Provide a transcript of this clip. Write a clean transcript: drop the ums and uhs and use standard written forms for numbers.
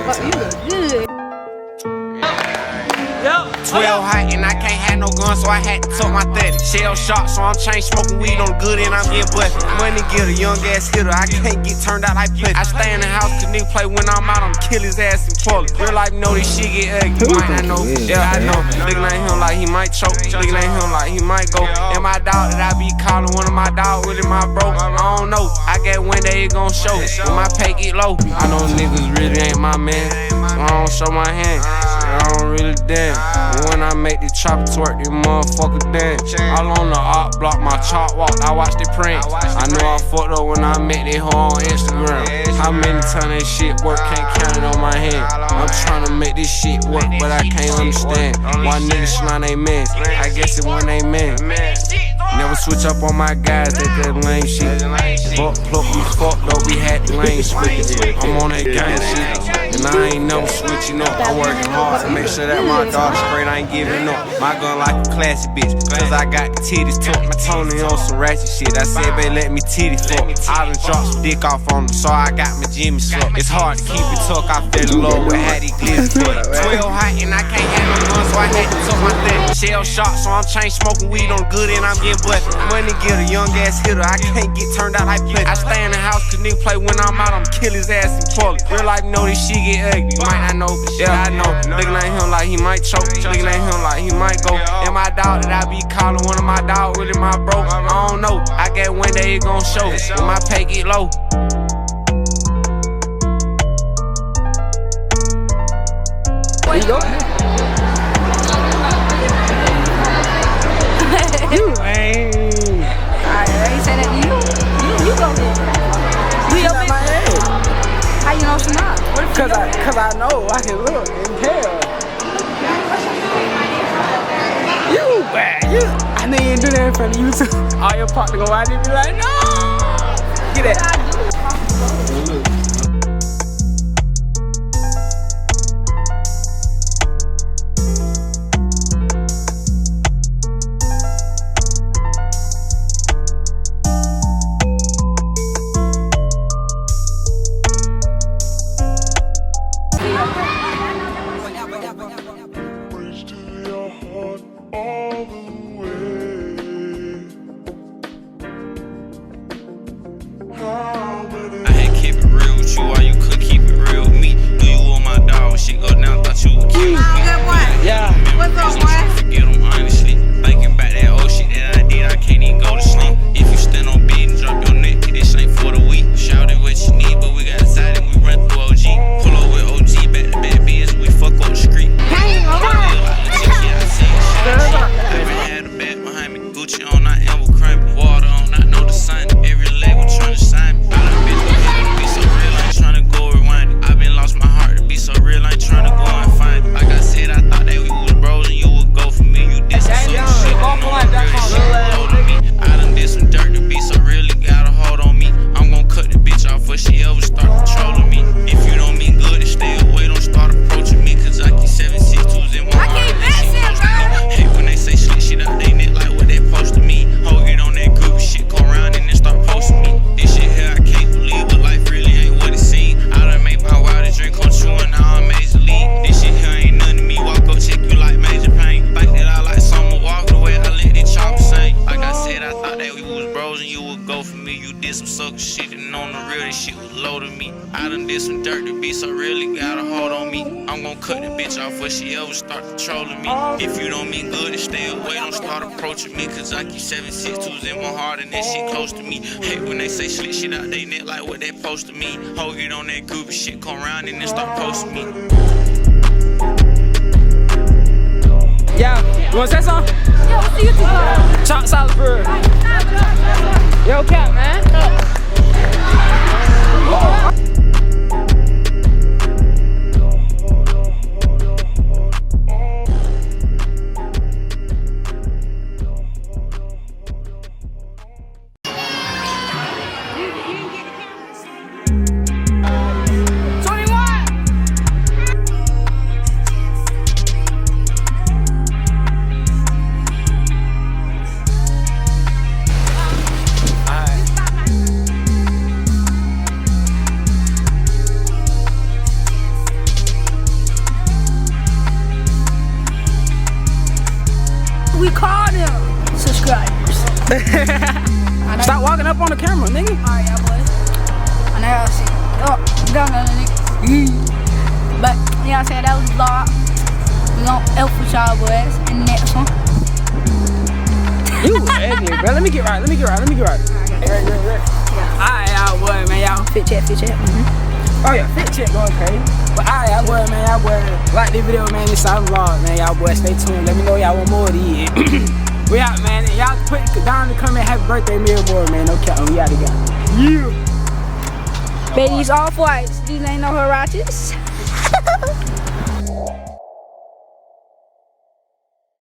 You look good. 12 hot and I can't have no gun, so I had to tuck my 30. Shell shot, so I'm chain smoking weed on the good and I'm getting busted. Money getter, young ass hitter, I can't get turned out like pussy. I stay in the house cause nigga play when I'm out, I'm kill his ass in public. Real life know this shit get ugly. Might not know, yeah I know. Looking at him like he might choke, looking at him like he might go. And my dog that I be calling one of my dog, really my bro. I don't know, I guess one day it gon' show. When my pay get low, I know niggas really ain't my man. I don't show my hand, I don't really dance. When I make the chopper twerk, this motherfucker dance. All on the art block, my chop walk, I watch the print. I know I fucked up when I met that hoe on Instagram. How many times that shit work, can't count it on my hand. I'm trying to make this shit work, but I can't understand why niggas slime they man. I guess it when they man. Never switch up on my guys, that lame shit. Fuck, pluck, we fucked up, we had the lane split. I'm on that gang shit, and I ain't never switching up. I'm working hard to make sure that my dog straight, I ain't giving up. My gun like a classy bitch, cause I got the titties tucked. My Tony on some ratchet shit, I said, babe, let me titty fuck. I done dropped some dick off on them, so I got my Jimmy suck. It's hard to keep it tucked, I fell in love with how these glitz fuck. 12 hot and I can't have no gun, so I had to tuck my thing. Shell shot, so I'm chain smoking weed on the good and I'm getting busted. Money getter, young ass hitter, I can't get turned out like pussy. I stay in the house cause nigga play when I'm out, I'm kill his ass in public. Real life know this shit get ugly. You might not know, but yeah I know. Looking at him like he might choke, looking at him like he might go. And my dog that I be calling one of my dog, really my bro. I don't know, I guess one day it gon' show. When my pay get low. Where you go? You ain't. I ain't say that to you. You go there. You up in my head. How you know she not? Cause I know I can look and tell. You bad. I know you ain't do that in front of you too. All your partner go out and be like, no. Get that. If you don't mean good, then stay away. Don't start approaching me, cause I keep 7.62s in my heart and that shit close to me. Hate when they say slick shit out they net like what they post to me. Ho, get on that goofy shit, come around and then start posting me. Yeah, you wanna say something? Yo, what's the YouTube? Chop Salisbury. Yo, Cap, man. the camera, nigga. Alright, y'all boys. And I gotta see. Oh, go, nigga. But, yeah, I said that was the vlog. We gon' help with y'all boys in the next one. You ready, bro? Let me get right. Right. Alright, y'all boy, man, y'all. Fit check. Oh yeah, fit check going crazy. But alright, y'all boy, man, y'all boy, like this video, man. This our vlog, man. Y'all boy, stay tuned. Let me know y'all want more of these. We out, man. Y'all put down in the comment, happy birthday, Mirror Boy, man. No cap, we out again. Yeah. Baby's off whites. These ain't no Huaraches.